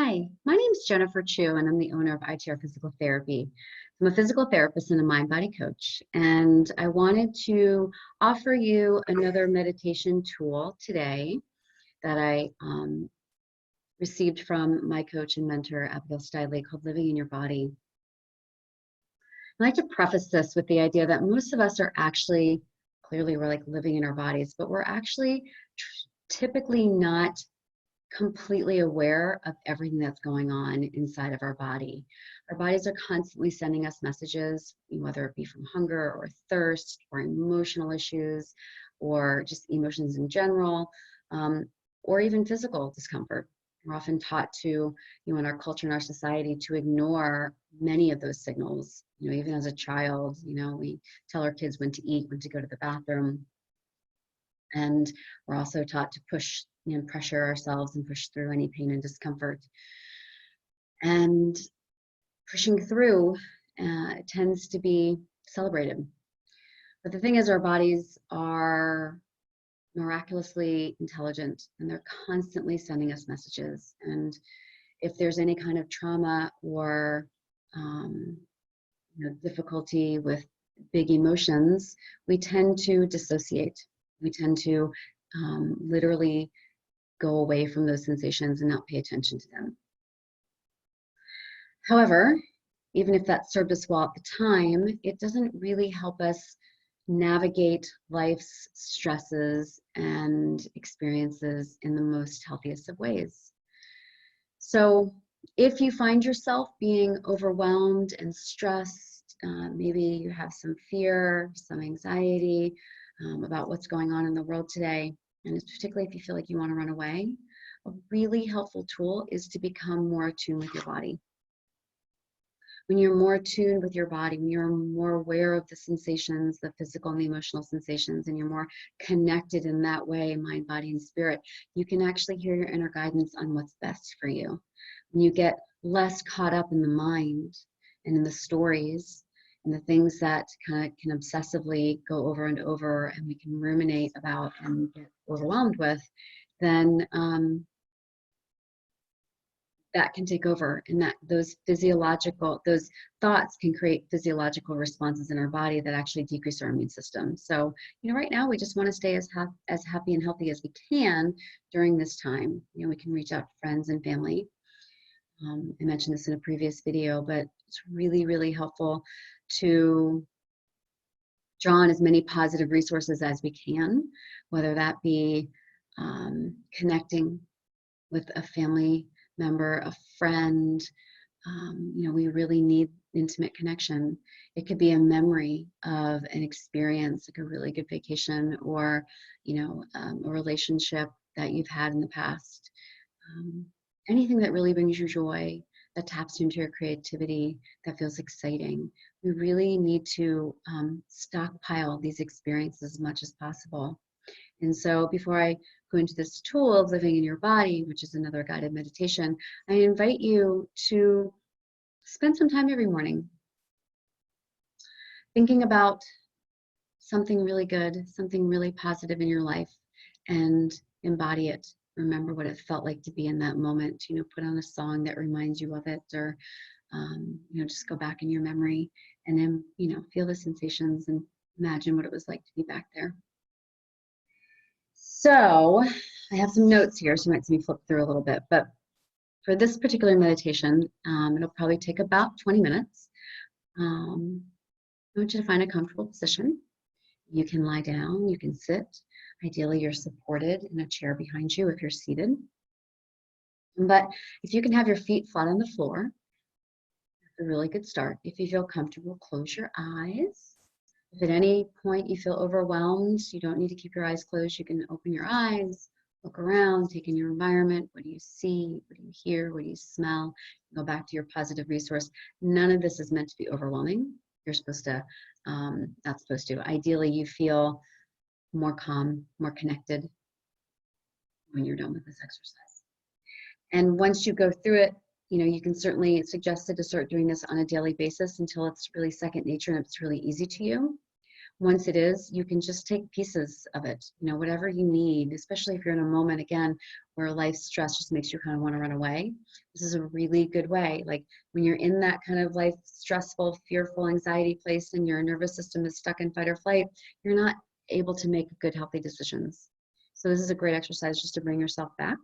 Hi, my name is Jennifer Chu, and I'm the owner of ITR Physical Therapy. I'm a physical therapist and a mind-body coach, and I wanted to offer you another meditation tool today that I received from my coach and mentor, Abigail Stidley, called Living in Your Body. I'd like to preface this with the idea that most of us are actually, clearly we're like living in our bodies, but we're actually typically not completely aware of everything that's going on inside of our body. Our bodies are constantly sending us messages, whether it be from hunger or thirst or emotional issues or just emotions in general, or even physical discomfort. We're often taught to, in our culture and our society, to ignore many of those signals. Even as a child, we tell our kids when to eat, when to go to the bathroom. And we're also taught to push and pressure ourselves and push through any pain and discomfort. And pushing through tends to be celebrated. But the thing is, our bodies are miraculously intelligent, and they're constantly sending us messages. And if there's any kind of trauma or difficulty with big emotions, we tend to dissociate. We tend to literally go away from those sensations and not pay attention to them. However, even if that served us well at the time, it doesn't really help us navigate life's stresses and experiences in the most healthiest of ways. So if you find yourself being overwhelmed and stressed, maybe you have some fear, some anxiety about what's going on in the world today, and particularly if you feel like you want to run away, a really helpful tool is to become more attuned with your body. When you're more attuned with your body, when you're more aware of the sensations, the physical and the emotional sensations, and you're more connected in that way, mind, body, and spirit, you can actually hear your inner guidance on what's best for you. When you get less caught up in the mind and in the stories and the things that kind of can obsessively go over and over and we can ruminate about and get overwhelmed with, then that can take over, and that those thoughts can create physiological responses in our body that actually decrease our immune system. So, right now we just want to stay as happy and healthy as we can during this time. We can reach out to friends and family. I mentioned this in a previous video, but it's really, really helpful to draw on as many positive resources as we can, whether that be connecting with a family member, a friend. We really need intimate connection. It could be a memory of an experience, like a really good vacation, or a relationship that you've had in the past. Anything that really brings you joy, that taps into your creativity, that feels exciting. We really need to stockpile these experiences as much as possible. And so before I go into this tool of living in your body, which is another guided meditation, I invite you to spend some time every morning thinking about something really good, something really positive in your life, and embody it. Remember what it felt like to be in that moment. Put on a song that reminds you of it, or just go back in your memory and then feel the sensations and imagine what it was like to be back there. So I have some notes here, so you might see me flip through a little bit, but for this particular meditation, it'll probably take about 20 minutes. I want you to find a comfortable position. You can lie down, you can sit. Ideally, you're supported in a chair behind you if you're seated. But if you can have your feet flat on the floor, that's a really good start. If you feel comfortable, close your eyes. If at any point you feel overwhelmed, you don't need to keep your eyes closed. You can open your eyes, look around, take in your environment. What do you see? What do you hear? What do you smell? Go back to your positive resource. None of this is meant to be overwhelming. You're supposed to, not supposed to. Ideally, you feel more calm, more connected when you're done with this exercise. And once you go through it, you can certainly suggest to start doing this on a daily basis until it's really second nature and it's really easy to you. Once it is, you can just take pieces of it, whatever you need, especially if you're in a moment, again, where life stress just makes you kind of want to run away. This is a really good way. Like when you're in that kind of life stressful, fearful, anxiety place and your nervous system is stuck in fight or flight, you're not able to make good, healthy decisions. So this is a great exercise just to bring yourself back.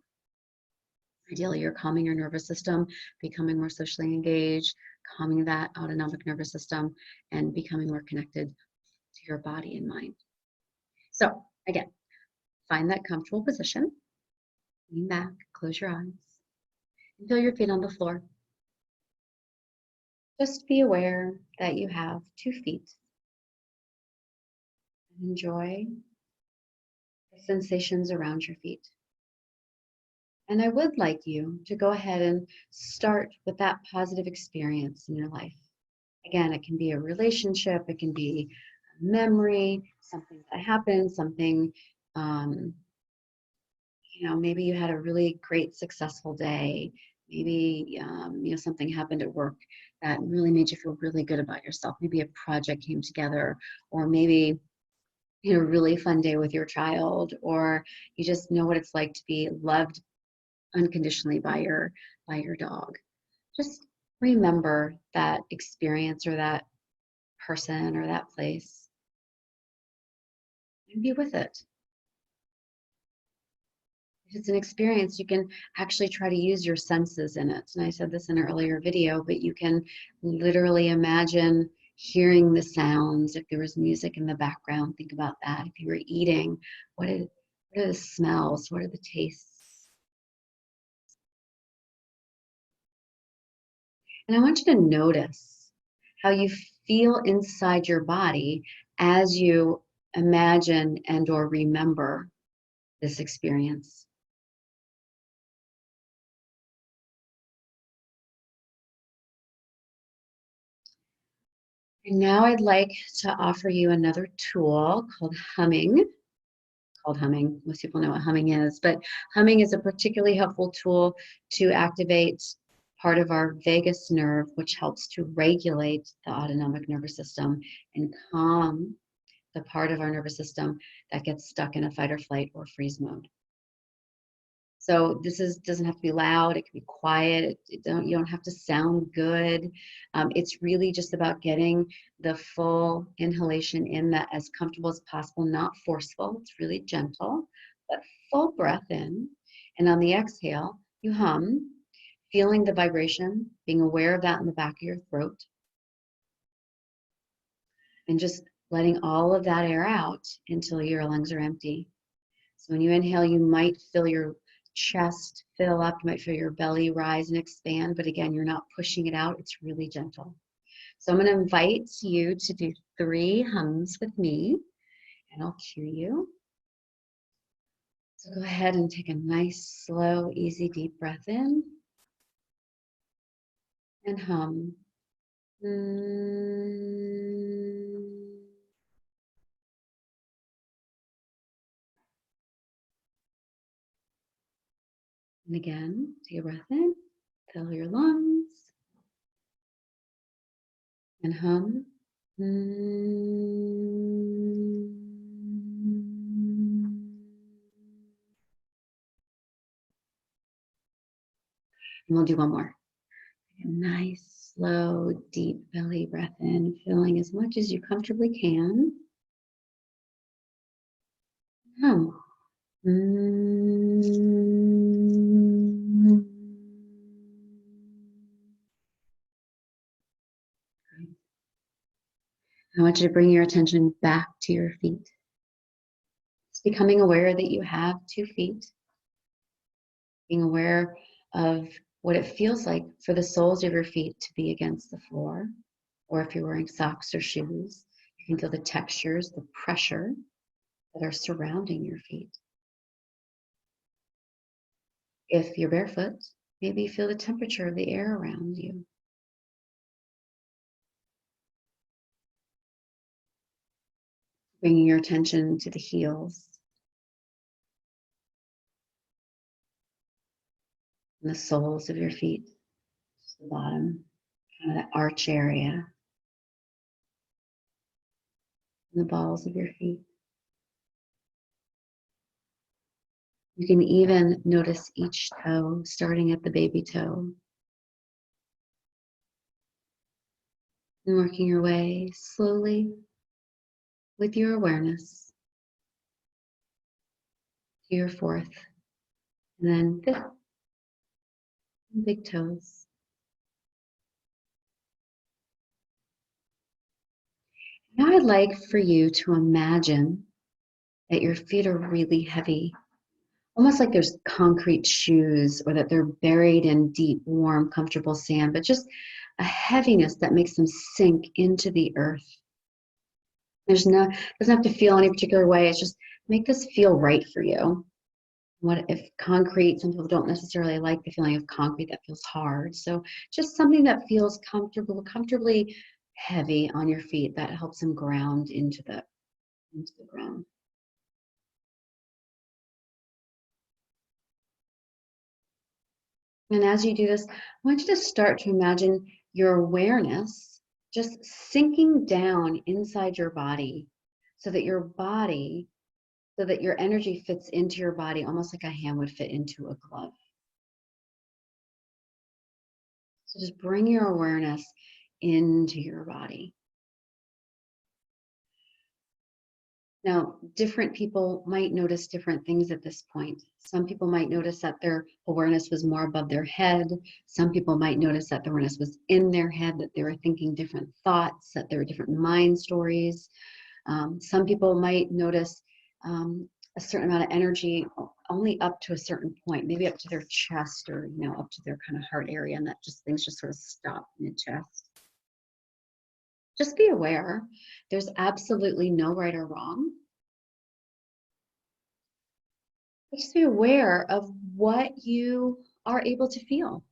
Ideally, you're calming your nervous system, becoming more socially engaged, calming that autonomic nervous system, and becoming more connected to your body and mind. So again, find that comfortable position. Lean back, close your eyes, and feel your feet on the floor. Just be aware that you have 2 feet. And enjoy the sensations around your feet. And I would like you to go ahead and start with that positive experience in your life. Again, it can be a relationship, it can be a memory, something that happened, something, maybe you had a really great, successful day. Maybe, something happened at work that really made you feel really good about yourself. Maybe a project came together, or maybe a really fun day with your child, or you just know what it's like to be loved unconditionally by your dog. Just remember that experience or that person or that place and be with it. If it's an experience, you can actually try to use your senses in it. And I said this in an earlier video, but you can literally imagine hearing the sounds. If there was music in the background, think about that. If you were eating, what are the smells? What are the tastes? And I want you to notice how you feel inside your body as you imagine and or remember this experience. And now I'd like to offer you another tool called humming. Most people know what humming is, but humming is a particularly helpful tool to activate part of our vagus nerve, which helps to regulate the autonomic nervous system and calm the part of our nervous system that gets stuck in a fight or flight or freeze mode. So this doesn't have to be loud. It can be quiet. You don't have to sound good. It's really just about getting the full inhalation in, that as comfortable as possible, not forceful. It's really gentle, but full breath in. And on the exhale, you hum, feeling the vibration, being aware of that in the back of your throat, and just letting all of that air out until your lungs are empty. So when you inhale, you might feel your chest fill up, you might feel your belly rise and expand, but again, you're not pushing it out, it's really gentle. So I'm going to invite you to do 3 hums with me, and I'll cue you. So go ahead and take a nice, slow, easy, deep breath in, and hum. And again, take a breath in, fill your lungs, and hum. And we'll do one more. A nice, slow, deep belly breath in, filling as much as you comfortably can. Hum. I want you to bring your attention back to your feet. Just becoming aware that you have 2 feet. Being aware of what it feels like for the soles of your feet to be against the floor. Or if you're wearing socks or shoes, you can feel the textures, the pressure that are surrounding your feet. If you're barefoot, maybe feel the temperature of the air around you. Bringing your attention to the heels and the soles of your feet, just the bottom, kind of that arch area. the balls of your feet. You can even notice each toe, starting at the baby toe, and working your way slowly with your awareness to your fourth, and then fifth, and big toes. Now I'd like for you to imagine that your feet are really heavy, almost like there's concrete shoes, or that they're buried in deep, warm, comfortable sand, but just a heaviness that makes them sink into the earth. Doesn't have to feel any particular way. It's just make this feel right for you. What if concrete, some people don't necessarily like the feeling of concrete, that feels hard. So just something that feels comfortably heavy on your feet, that helps them ground into the ground. And as you do this, I want you to start to imagine your awareness just sinking down inside your body, so that your energy fits into your body almost like a hand would fit into a glove. So just bring your awareness into your body. Now, different people might notice different things at this point. Some people might notice that their awareness was more above their head. Some people might notice that the awareness was in their head, that they were thinking different thoughts, that there were different mind stories. Some people might notice a certain amount of energy only up to a certain point, maybe up to their chest, or up to their kind of heart area, and that things just sort of stop mid-chest. Just be aware. There's absolutely no right or wrong. Just be aware of what you are able to feel.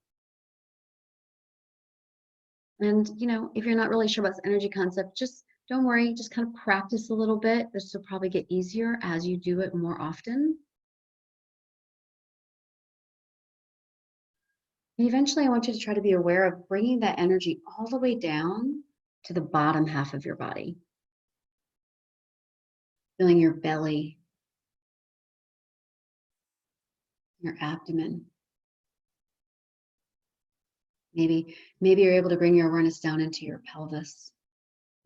And, if you're not really sure about this energy concept, just don't worry. Just kind of practice a little bit. This will probably get easier as you do it more often. And eventually, I want you to try to be aware of bringing that energy all the way down to the bottom half of your body. Feeling your belly, your abdomen. Maybe you're able to bring your awareness down into your pelvis.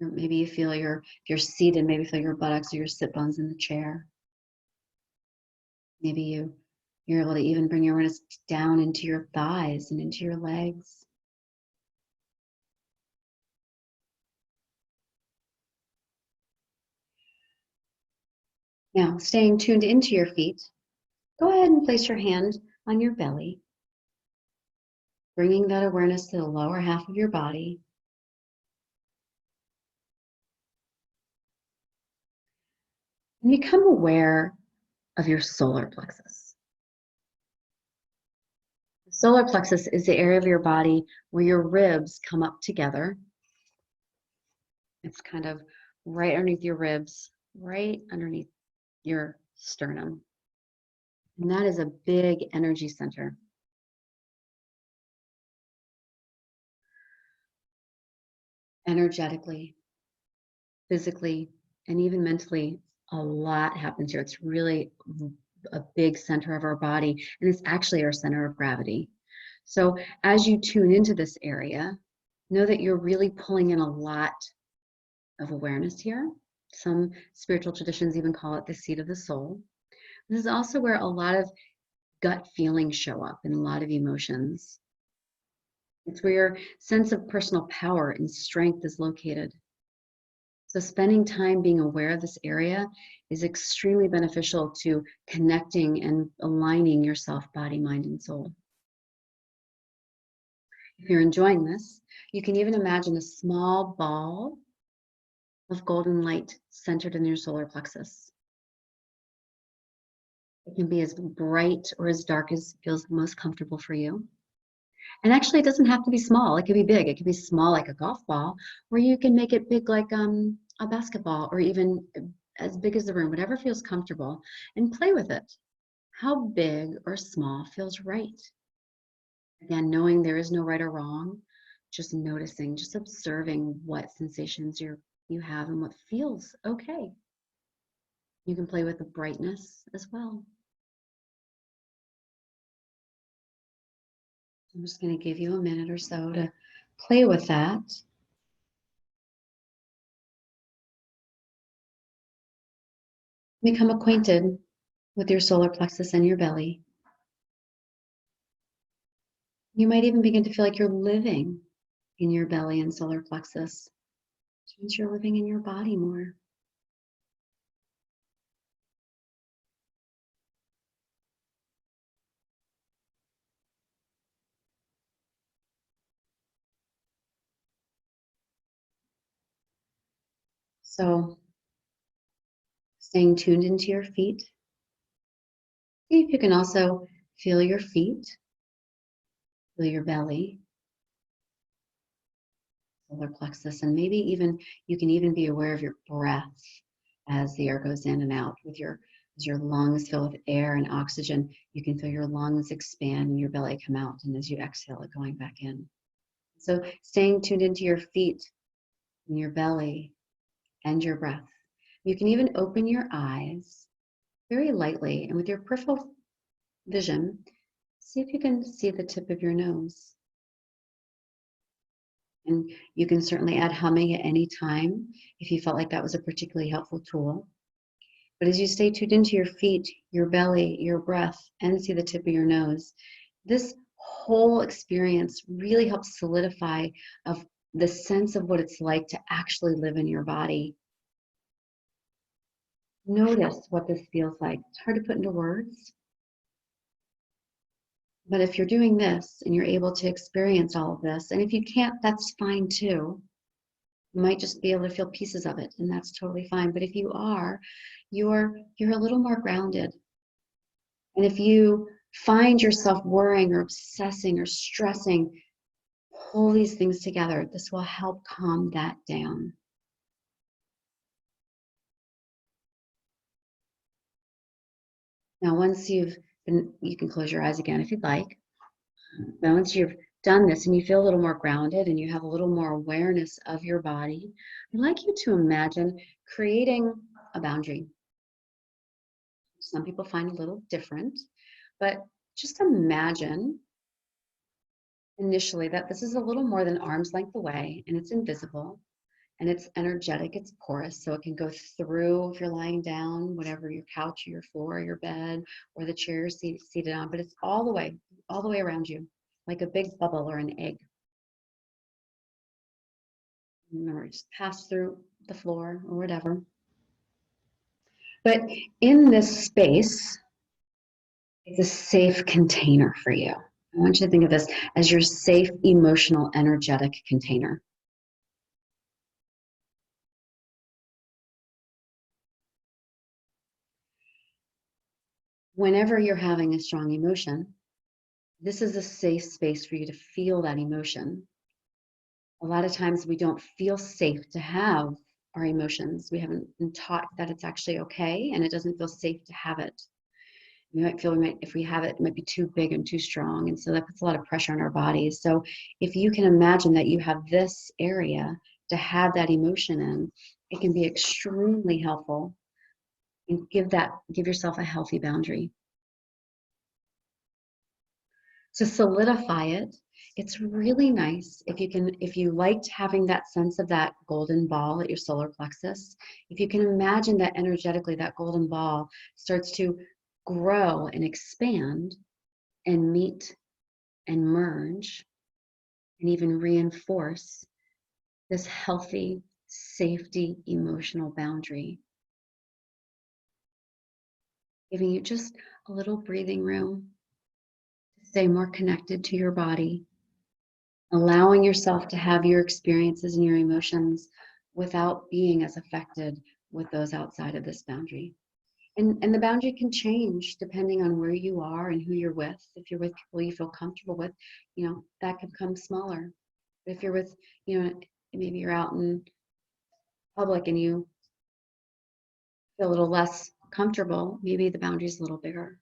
Or maybe you feel if you're seated, maybe feel your buttocks or your sit bones in the chair. Maybe you're able to even bring your awareness down into your thighs and into your legs. Now, staying tuned into your feet, go ahead and place your hand on your belly, bringing that awareness to the lower half of your body. And become aware of your solar plexus. The solar plexus is the area of your body where your ribs come up together. It's kind of right underneath your ribs, right underneath your sternum. And that is a big energy center. Energetically, physically, and even mentally, a lot happens here. It's really a big center of our body, and it's actually our center of gravity. So as you tune into this area, know that you're really pulling in a lot of awareness here. Some spiritual traditions even call it the seat of the soul. This is also where a lot of gut feelings show up and a lot of emotions. It's where your sense of personal power and strength is located. So spending time being aware of this area is extremely beneficial to connecting and aligning yourself, body, mind, and soul. If you're enjoying this, you can even imagine a small ball of golden light centered in your solar plexus. It can be as bright or as dark as feels most comfortable for you. And actually, it doesn't have to be small. It could be big. It could be small like a golf ball, or you can make it big like a basketball, or even as big as the room, whatever feels comfortable, and play with it. How big or small feels right? Again, knowing there is no right or wrong, just noticing, just observing what sensations you're you have and what feels okay. You can play with the brightness as well. I'm just going to give you a minute or so to play with that. Become acquainted with your solar plexus and your belly. You might even begin to feel like you're living in your belly and solar plexus, which means you're living in your body more. So, staying tuned into your feet. See if you can also feel your feet, feel your belly, solar plexus, and maybe even you can even be aware of your breath as the air goes in and out. As your lungs fill with air and oxygen, you can feel your lungs expand and your belly come out, and as you exhale it going back in. So staying tuned into your feet and your belly and your breath. You can even open your eyes very lightly, and with your peripheral vision, see if you can see the tip of your nose. And you can certainly add humming at any time if you felt like that was a particularly helpful tool. But as you stay tuned into your feet, your belly, your breath, and see the tip of your nose, this whole experience really helps solidify of the sense of what it's like to actually live in your body. Notice what this feels like. It's hard to put into words. But if you're doing this and you're able to experience all of this, and if you can't, that's fine too. You might just be able to feel pieces of it, and that's totally fine. But if you are, you're a little more grounded. And if you find yourself worrying or obsessing or stressing, pull these things together. This will help calm that down. Now, once you can close your eyes again if you'd like. Now, once you've done this and you feel a little more grounded and you have a little more awareness of your body, I'd like you to imagine creating a boundary. Some people find a little different, but just imagine initially that this is a little more than arm's length away and it's invisible and it's energetic, it's porous, so it can go through if you're lying down, whatever your couch or your floor or your bed or the chair you're seated on, but it's all the way around you, like a big bubble or an egg. Remember, just pass through the floor or whatever. But in this space, it's a safe container for you. I want you to think of this as your safe, emotional, energetic container. Whenever you're having a strong emotion, this is a safe space for you to feel that emotion. A lot of times we don't feel safe to have our emotions. We haven't been taught that it's actually okay, and it doesn't feel safe to have it. We might feel if we have it, it might be too big and too strong. And so that puts a lot of pressure on our bodies. So if you can imagine that you have this area to have that emotion in, it can be extremely helpful, and give yourself a healthy boundary. To solidify it, it's really nice if you liked having that sense of that golden ball at your solar plexus, if you can imagine that energetically that golden ball starts to grow and expand and meet and merge and even reinforce this healthy safety emotional boundary, giving you just a little breathing room to stay more connected to your body, allowing yourself to have your experiences and your emotions without being as affected with those outside of this boundary. And the boundary can change depending on where you are and who you're with. If you're with people you feel comfortable with, that can become smaller. But if you're with, maybe you're out in public and you feel a little less comfortable, maybe the boundary's a little bigger.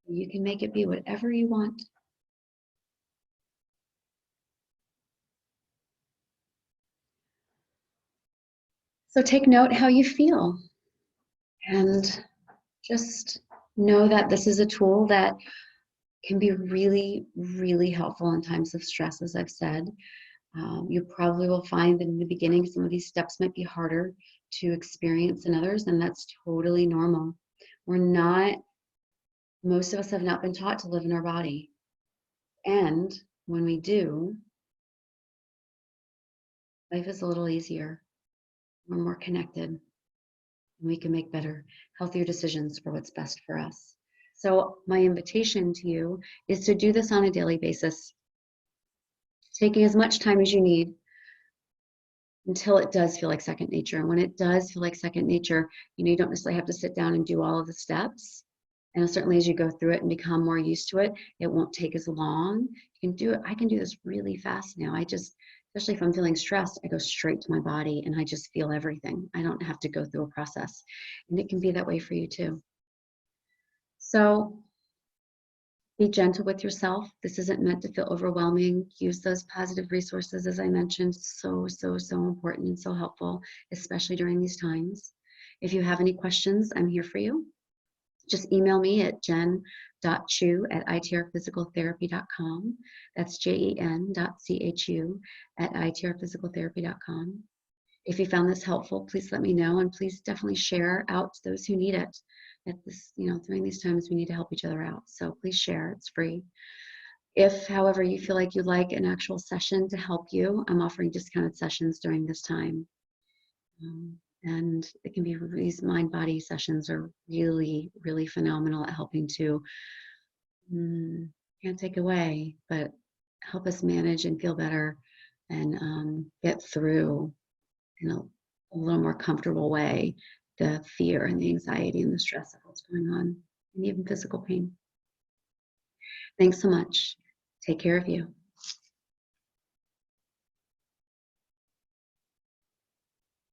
You can make it be whatever you want. So take note how you feel, and just know that this is a tool that can be really, really helpful in times of stress, as I've said. You probably will find that in the beginning, some of these steps might be harder to experience than others, and that's totally normal. Most of us have not been taught to live in our body. And when we do, life is a little easier. We're more connected, and we can make better, healthier decisions for what's best for us. So my invitation to you is to do this on a daily basis, taking as much time as you need until it does feel like second nature. And when it does feel like second nature, you don't necessarily have to sit down and do all of the steps. And certainly as you go through it and become more used to it, it won't take as long. You can do it. I can do this really fast now. Especially if I'm feeling stressed, I go straight to my body and I just feel everything. I don't have to go through a process. And it can be that way for you too. So be gentle with yourself. This isn't meant to feel overwhelming. Use those positive resources, as I mentioned. So, so, so important and so helpful, especially during these times. If you have any questions, I'm here for you. Just email me at jen.chu@itrphysicaltherapy.com. That's jen.chu@itrphysicaltherapy.com. If you found this helpful, please let me know, and please definitely share out to those who need it. During these times, we need to help each other out. So please share, it's free. If, however, you feel like you'd like an actual session to help you, I'm offering discounted sessions during this time. And it can be, these mind-body sessions are really, really phenomenal at helping to, can't take away, but help us manage and feel better and get through in a little more comfortable way the fear and the anxiety and the stress of what's going on, and even physical pain. Thanks so much. Take care of you.